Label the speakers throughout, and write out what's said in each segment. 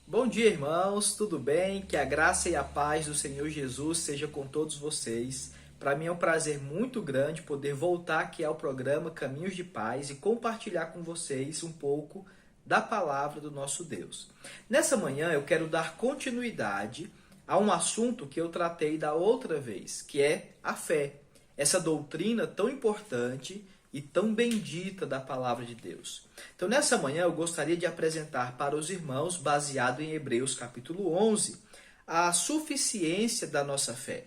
Speaker 1: Bom dia, irmãos, tudo bem? Que a graça e a paz do Senhor Jesus seja com todos vocês. Para mim é um prazer muito grande poder voltar aqui ao programa Caminhos de Paz e compartilhar com vocês um pouco da palavra do nosso Deus. Nessa manhã eu quero dar continuidade a um assunto que eu tratei da outra vez, que é a fé. Essa doutrina tão importante e tão bendita da palavra de Deus. Então, nessa manhã, eu gostaria de apresentar para os irmãos, baseado em Hebreus capítulo 11, a suficiência da nossa fé.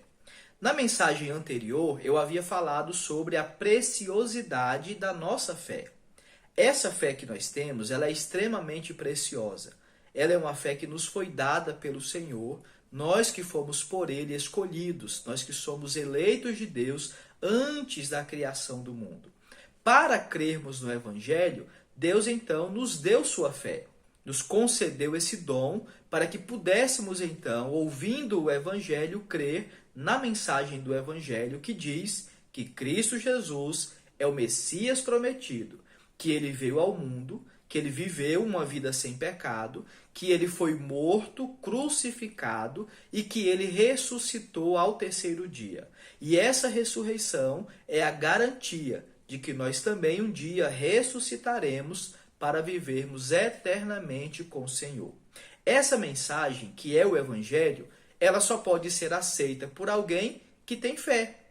Speaker 1: Na mensagem anterior, eu havia falado sobre a preciosidade da nossa fé. Essa fé que nós temos, ela é extremamente preciosa. Ela é uma fé que nos foi dada pelo Senhor, nós que fomos por Ele escolhidos, nós que somos eleitos de Deus antes da criação do mundo. Para crermos no Evangelho, Deus então nos deu sua fé, nos concedeu esse dom para que pudéssemos então, ouvindo o Evangelho, crer na mensagem do Evangelho que diz que Cristo Jesus é o Messias prometido, que ele veio ao mundo, que ele viveu uma vida sem pecado, que ele foi morto, crucificado e que ele ressuscitou ao terceiro dia. E essa ressurreição é a garantia de que nós também um dia ressuscitaremos para vivermos eternamente com o Senhor. Essa mensagem, que é o Evangelho, ela só pode ser aceita por alguém que tem fé.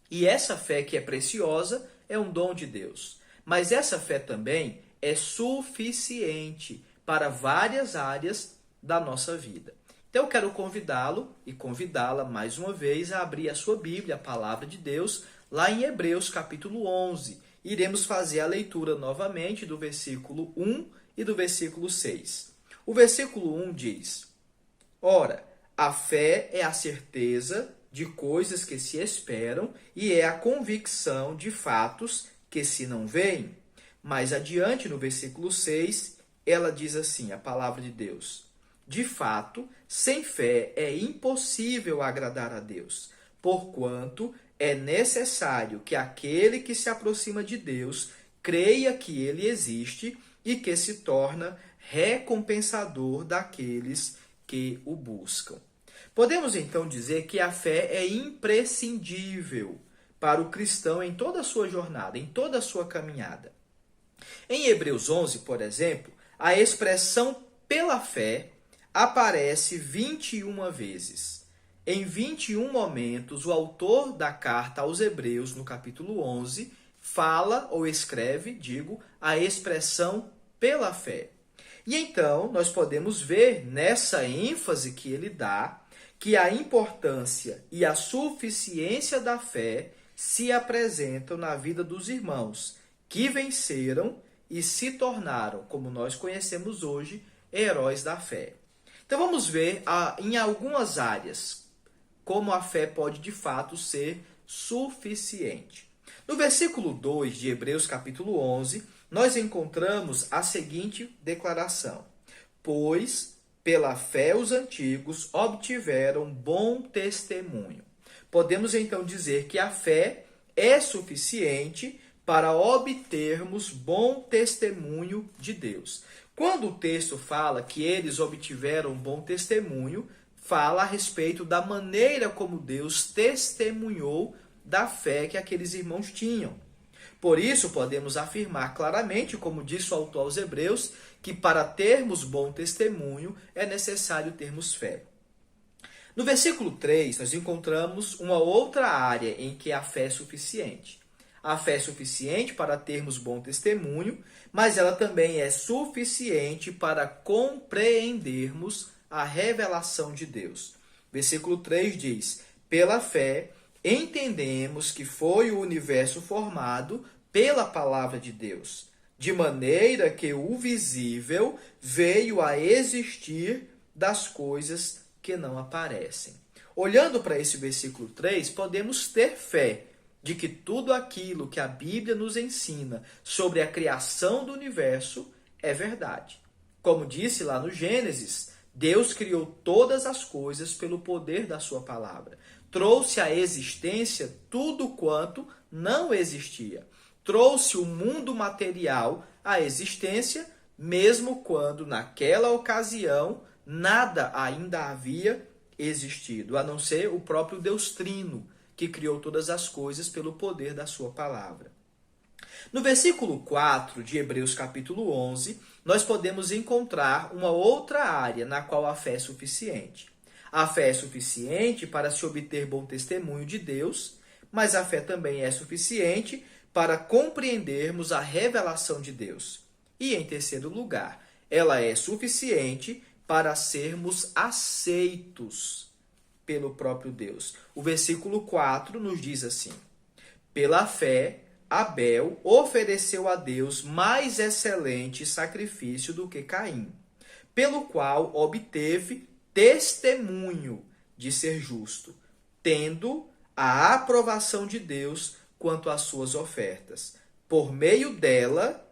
Speaker 1: E essa fé que é preciosa é um dom de Deus. Mas essa fé também é suficiente para várias áreas da nossa vida. Então eu quero convidá-lo e convidá-la mais uma vez a abrir a sua Bíblia, a Palavra de Deus, lá em Hebreus capítulo 11. Iremos fazer a leitura novamente do versículo 1 e do versículo 6. O versículo 1 diz: Ora, a fé é a certeza de coisas que se esperam e é a convicção de fatos que se não veem. Mais adiante, no versículo 6, ela diz assim, a palavra de Deus: De fato, sem fé é impossível agradar a Deus, porquanto é necessário que aquele que se aproxima de Deus creia que ele existe e que se torna recompensador daqueles que o buscam. Podemos então dizer que a fé é imprescindível para o cristão em toda a sua jornada, em toda a sua caminhada. Em Hebreus 11, por exemplo, a expressão pela fé aparece 21 vezes. Em 21 momentos, o autor da carta aos Hebreus, no capítulo 11, fala ou escreve, a expressão pela fé. E então, nós podemos ver nessa ênfase que ele dá, que a importância e a suficiência da fé se apresentam na vida dos irmãos, que venceram e se tornaram, como nós conhecemos hoje, heróis da fé. Então vamos ver em algumas áreas como a fé pode de fato ser suficiente. No versículo 2 de Hebreus capítulo 11, nós encontramos a seguinte declaração: Pois pela fé os antigos obtiveram bom testemunho. Podemos então dizer que a fé é suficiente para obtermos bom testemunho de Deus. Quando o texto fala que eles obtiveram bom testemunho, fala a respeito da maneira como Deus testemunhou da fé que aqueles irmãos tinham. Por isso, podemos afirmar claramente, como disse o autor aos Hebreus, que para termos bom testemunho é necessário termos fé. No versículo 3, nós encontramos uma outra área em que a fé é suficiente. A fé é suficiente para termos bom testemunho, mas ela também é suficiente para compreendermos a revelação de Deus. Versículo 3 diz: Pela fé entendemos que foi o universo formado pela palavra de Deus, de maneira que o visível veio a existir das coisas que não aparecem. Olhando para esse versículo 3, podemos ter fé de que tudo aquilo que a Bíblia nos ensina sobre a criação do universo é verdade. Como disse lá no Gênesis, Deus criou todas as coisas pelo poder da sua palavra. Trouxe à existência tudo quanto não existia. Trouxe o mundo material à existência, mesmo quando naquela ocasião nada ainda havia existido, a não ser o próprio Deus Trino, que criou todas as coisas pelo poder da sua palavra. No versículo 4 de Hebreus capítulo 11, nós podemos encontrar uma outra área na qual a fé é suficiente. A fé é suficiente para se obter bom testemunho de Deus, mas a fé também é suficiente para compreendermos a revelação de Deus. E, em terceiro lugar, ela é suficiente para sermos aceitos pelo próprio Deus. O versículo 4 nos diz assim: pela fé, Abel ofereceu a Deus mais excelente sacrifício do que Caim, pelo qual obteve testemunho de ser justo, tendo a aprovação de Deus quanto às suas ofertas. Por meio dela,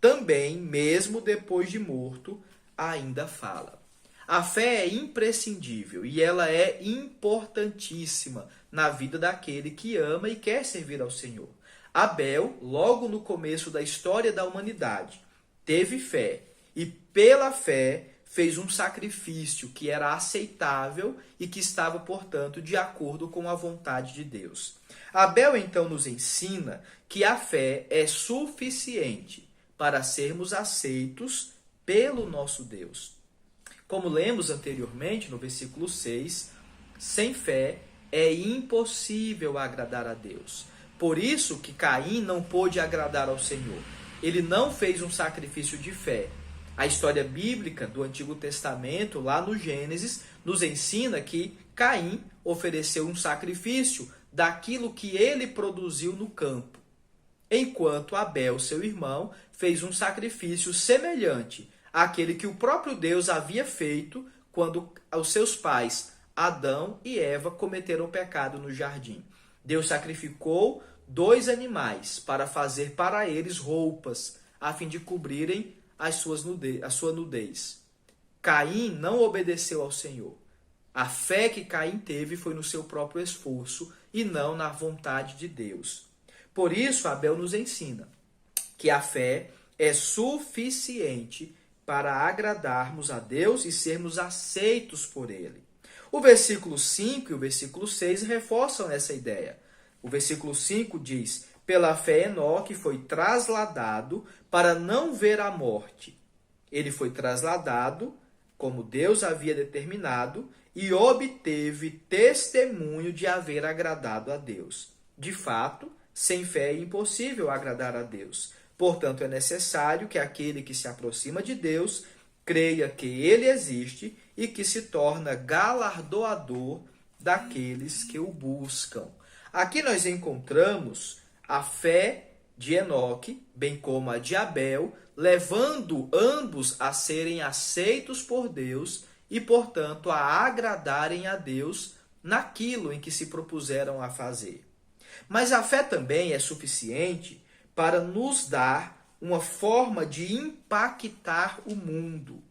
Speaker 1: também, mesmo depois de morto, ainda fala. A fé é imprescindível e ela é importantíssima na vida daquele que ama e quer servir ao Senhor. Abel, logo no começo da história da humanidade, teve fé e, pela fé, fez um sacrifício que era aceitável e que estava, portanto, de acordo com a vontade de Deus. Abel, então, nos ensina que a fé é suficiente para sermos aceitos pelo nosso Deus. Como lemos anteriormente no versículo 6, sem fé é impossível agradar a Deus. Por isso que Caim não pôde agradar ao Senhor. Ele não fez um sacrifício de fé. A história bíblica do Antigo Testamento, lá no Gênesis, nos ensina que Caim ofereceu um sacrifício daquilo que ele produziu no campo, enquanto Abel, seu irmão, fez um sacrifício semelhante àquele que o próprio Deus havia feito quando os seus pais, Adão e Eva, cometeram pecado no jardim. Deus sacrificou 2 animais para fazer para eles roupas, a fim de cobrirem a sua nudez. Caim não obedeceu ao Senhor. A fé que Caim teve foi no seu próprio esforço e não na vontade de Deus. Por isso, Abel nos ensina que a fé é suficiente para agradarmos a Deus e sermos aceitos por Ele. O versículo 5 e o versículo 6 reforçam essa ideia. O versículo 5 diz: pela fé Enoque foi trasladado para não ver a morte. Ele foi trasladado, como Deus havia determinado, e obteve testemunho de haver agradado a Deus. De fato, sem fé é impossível agradar a Deus. Portanto, é necessário que aquele que se aproxima de Deus creia que Ele existe e que se torna galardoador daqueles que o buscam. Aqui nós encontramos a fé de Enoque, bem como a de Abel, levando ambos a serem aceitos por Deus e, portanto, a agradarem a Deus naquilo em que se propuseram a fazer. Mas a fé também é suficiente para nos dar uma forma de impactar o mundo.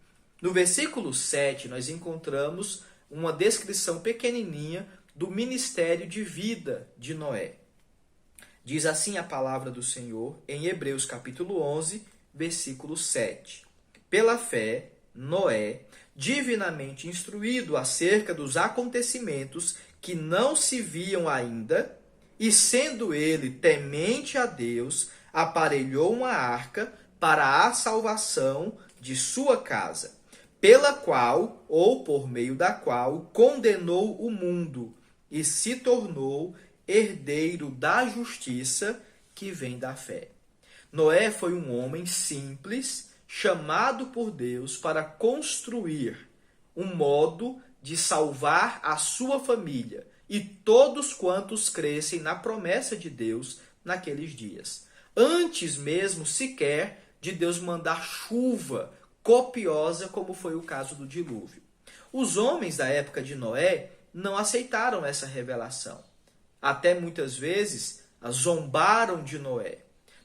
Speaker 1: No versículo 7, nós encontramos uma descrição pequenininha do ministério de vida de Noé. Diz assim a palavra do Senhor em Hebreus capítulo 11, versículo 7. Pela fé, Noé, divinamente instruído acerca dos acontecimentos que não se viam ainda, e sendo ele temente a Deus, aparelhou uma arca para a salvação de sua casa, pela qual, ou por meio da qual, condenou o mundo e se tornou herdeiro da justiça que vem da fé. Noé foi um homem simples, chamado por Deus para construir um modo de salvar a sua família e todos quantos crescem na promessa de Deus naqueles dias. Antes mesmo sequer de Deus mandar chuva copiosa, como foi o caso do dilúvio. Os homens da época de Noé não aceitaram essa revelação. Até muitas vezes zombaram de Noé.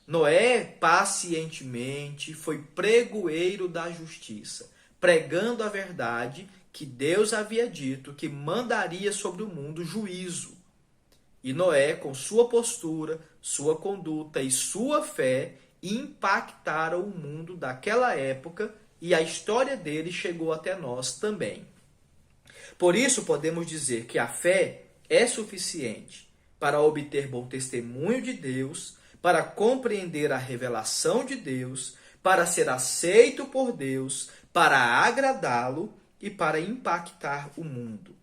Speaker 1: Noé, pacientemente, foi pregoeiro da justiça, pregando a verdade que Deus havia dito que mandaria sobre o mundo juízo. E Noé, com sua postura, sua conduta e sua fé, impactaram o mundo daquela época e a história dele chegou até nós também. Por isso, podemos dizer que a fé é suficiente para obter bom testemunho de Deus, para compreender a revelação de Deus, para ser aceito por Deus, para agradá-lo e para impactar o mundo.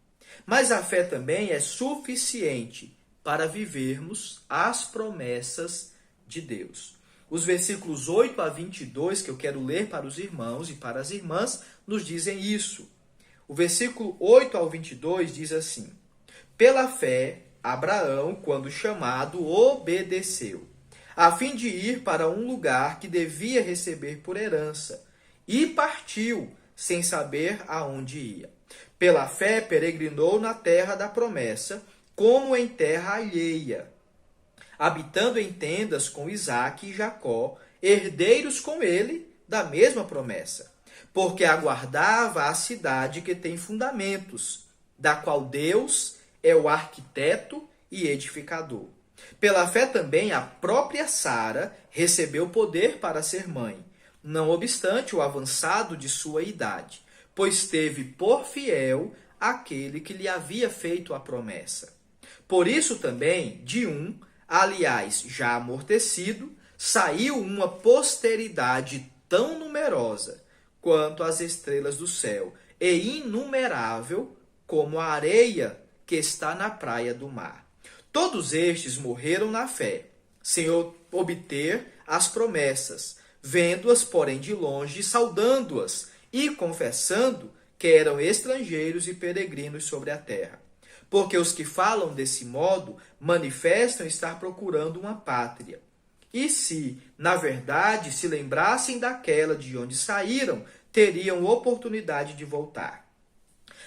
Speaker 1: Mas a fé também é suficiente para vivermos as promessas de Deus. Os versículos 8 a 22, que eu quero ler para os irmãos e para as irmãs, nos dizem isso. O versículo 8 ao 22 diz assim: Pela fé, Abraão, quando chamado, obedeceu, a fim de ir para um lugar que devia receber por herança, e partiu, sem saber aonde ia. Pela fé, peregrinou na terra da promessa, como em terra alheia, habitando em tendas com Isaque e Jacó, herdeiros com ele da mesma promessa, porque aguardava a cidade que tem fundamentos, da qual Deus é o arquiteto e edificador. Pela fé também a própria Sara recebeu poder para ser mãe, não obstante o avançado de sua idade, pois teve por fiel aquele que lhe havia feito a promessa. Por isso também, de um, aliás, já amortecido, saiu uma posteridade tão numerosa quanto as estrelas do céu, e inumerável como a areia que está na praia do mar. Todos estes morreram na fé, sem obter as promessas, vendo-as, porém, de longe, saudando-as e confessando que eram estrangeiros e peregrinos sobre a terra. Porque os que falam desse modo manifestam estar procurando uma pátria. E se, na verdade, se lembrassem daquela de onde saíram, teriam oportunidade de voltar.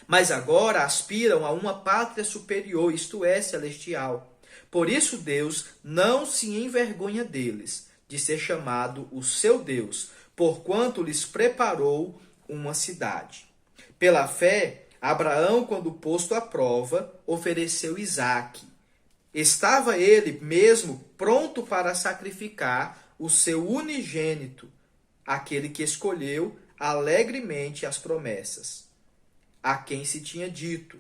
Speaker 1: Mas agora aspiram a uma pátria superior, isto é, celestial. Por isso Deus não se envergonha deles, de ser chamado o seu Deus, porquanto lhes preparou uma cidade. Pela fé, Abraão, quando posto à prova, ofereceu Isaque. Estava ele mesmo pronto para sacrificar o seu unigênito, aquele que escolheu alegremente as promessas, a quem se tinha dito: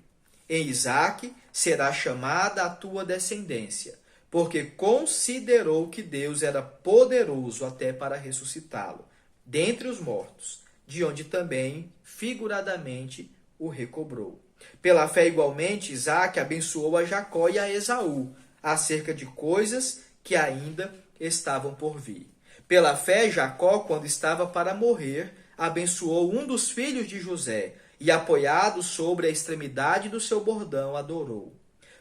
Speaker 1: em Isaque será chamada a tua descendência, porque considerou que Deus era poderoso até para ressuscitá-lo dentre os mortos, de onde também, figuradamente, o recobrou. Pela fé, igualmente, Isaque abençoou a Jacó e a Esaú, acerca de coisas que ainda estavam por vir. Pela fé, Jacó, quando estava para morrer, abençoou um dos filhos de José, e apoiado sobre a extremidade do seu bordão, adorou.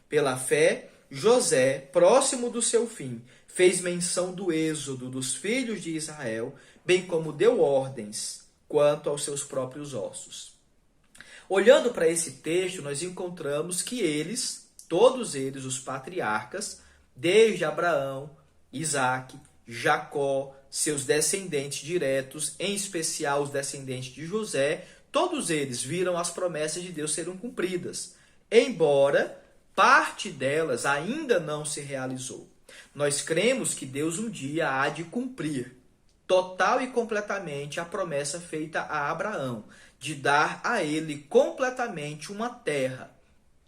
Speaker 1: Pela fé, José, próximo do seu fim, fez menção do êxodo dos filhos de Israel, bem como deu ordens quanto aos seus próprios ossos. Olhando para esse texto, nós encontramos que eles, todos eles, os patriarcas, desde Abraão, Isaque, Jacó, seus descendentes diretos, em especial os descendentes de José, todos eles viram as promessas de Deus serem cumpridas, embora parte delas ainda não se realizou. Nós cremos que Deus um dia há de cumprir total e completamente a promessa feita a Abraão, de dar a ele completamente uma terra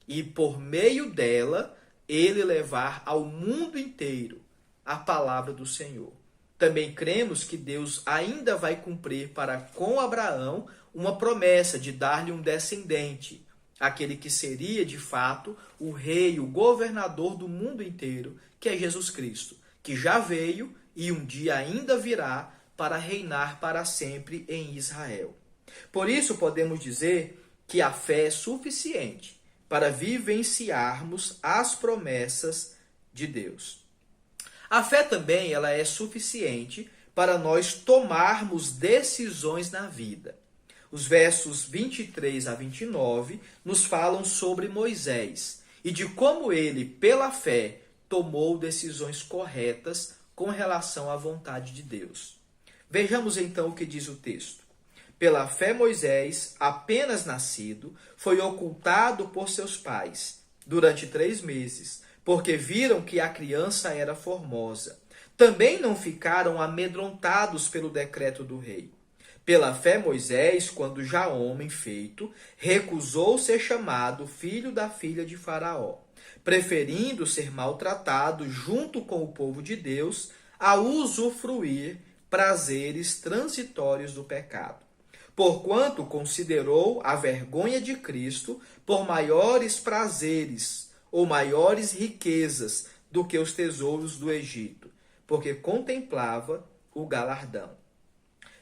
Speaker 1: e, por meio dela, ele levar ao mundo inteiro a palavra do Senhor. Também cremos que Deus ainda vai cumprir para com Abraão uma promessa de dar-lhe um descendente, aquele que seria de fato o rei, o governador do mundo inteiro, que é Jesus Cristo, que já veio e um dia ainda virá para reinar para sempre em Israel. Por isso podemos dizer que a fé é suficiente para vivenciarmos as promessas de Deus. A fé também ela é suficiente para nós tomarmos decisões na vida. Os versos 23 a 29 nos falam sobre Moisés e de como ele, pela fé, tomou decisões corretas com relação à vontade de Deus. Vejamos então o que diz o texto. Pela fé, Moisés, apenas nascido, foi ocultado por seus pais durante 3 meses, porque viram que a criança era formosa. Também não ficaram amedrontados pelo decreto do rei. Pela fé, Moisés, quando já homem feito, recusou ser chamado filho da filha de Faraó, preferindo ser maltratado junto com o povo de Deus a usufruir prazeres transitórios do pecado. Porquanto considerou a vergonha de Cristo por maiores prazeres ou maiores riquezas do que os tesouros do Egito, porque contemplava o galardão.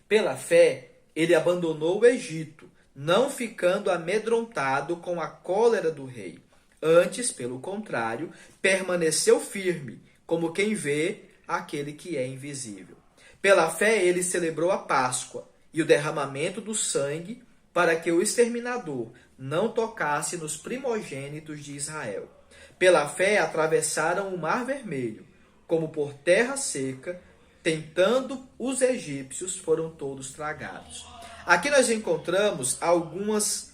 Speaker 1: Pela fé, ele abandonou o Egito, não ficando amedrontado com a cólera do rei. Antes, pelo contrário, permaneceu firme, como quem vê aquele que é invisível. Pela fé, ele celebrou a Páscoa e o derramamento do sangue para que o exterminador não tocasse nos primogênitos de Israel. Pela fé, atravessaram o Mar Vermelho, como por terra seca, tentando os egípcios, foram todos tragados. Aqui nós encontramos algumas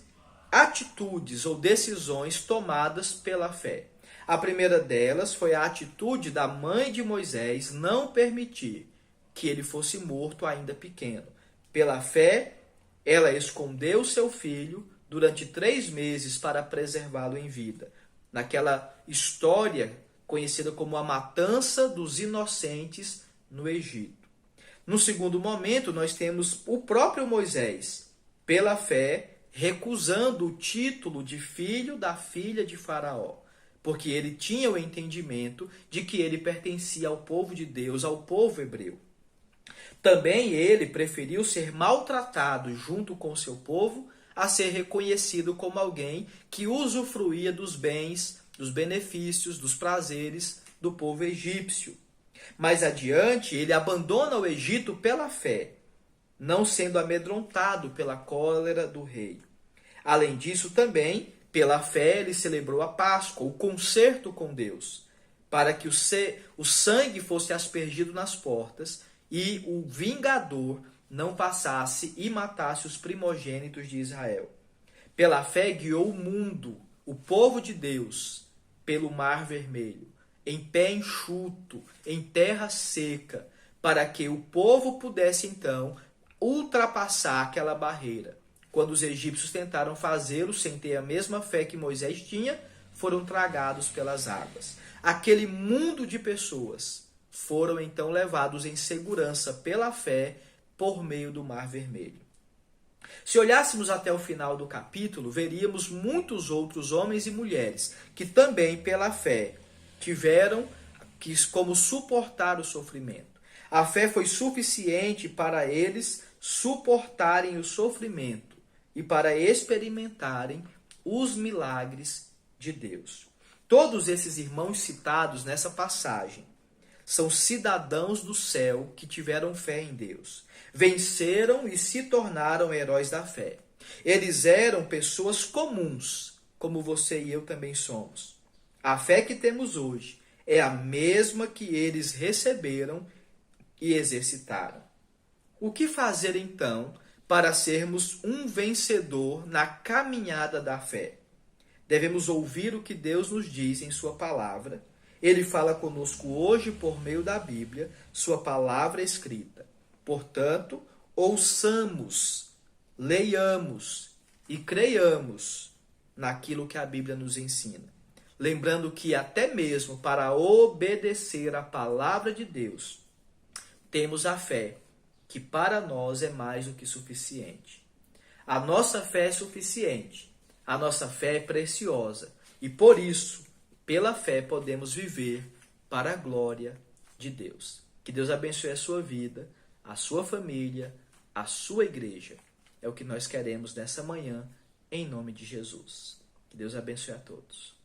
Speaker 1: atitudes ou decisões tomadas pela fé. A primeira delas foi a atitude da mãe de Moisés não permitir que ele fosse morto ainda pequeno. Pela fé, ela escondeu seu filho durante 3 meses para preservá-lo em vida. Naquela história conhecida como a matança dos inocentes no Egito. No segundo momento, nós temos o próprio Moisés, pela fé, recusando o título de filho da filha de Faraó, porque ele tinha o entendimento de que ele pertencia ao povo de Deus, ao povo hebreu. Também ele preferiu ser maltratado junto com seu povo a ser reconhecido como alguém que usufruía dos bens, dos benefícios, dos prazeres do povo egípcio. Mais adiante, ele abandona o Egito pela fé, não sendo amedrontado pela cólera do rei. Além disso, também, pela fé, ele celebrou a Páscoa, o concerto com Deus, para que o sangue fosse aspergido nas portas e o vingador não passasse e matasse os primogênitos de Israel. Pela fé, guiou o mundo, o povo de Deus, pelo Mar Vermelho, em pé enxuto, em terra seca, para que o povo pudesse então ultrapassar aquela barreira. Quando os egípcios tentaram fazê-lo sem ter a mesma fé que Moisés tinha, foram tragados pelas águas. Aquele mundo de pessoas foram então levados em segurança pela fé por meio do Mar Vermelho. Se olhássemos até o final do capítulo, veríamos muitos outros homens e mulheres que também pela fé tiveram como suportar o sofrimento. A fé foi suficiente para eles suportarem o sofrimento e para experimentarem os milagres de Deus. Todos esses irmãos citados nessa passagem são cidadãos do céu que tiveram fé em Deus. Venceram e se tornaram heróis da fé. Eles eram pessoas comuns, como você e eu também somos. A fé que temos hoje é a mesma que eles receberam e exercitaram. O que fazer então para sermos um vencedor na caminhada da fé? Devemos ouvir o que Deus nos diz em sua palavra. Ele fala conosco hoje por meio da Bíblia, sua palavra escrita. Portanto, ouçamos, leiamos e creiamos naquilo que a Bíblia nos ensina. Lembrando que até mesmo para obedecer a palavra de Deus, temos a fé, que para nós é mais do que suficiente. A nossa fé é suficiente, a nossa fé é preciosa e por isso, pela fé, podemos viver para a glória de Deus. Que Deus abençoe a sua vida, a sua família, a sua igreja. É o que nós queremos nessa manhã, em nome de Jesus. Que Deus abençoe a todos.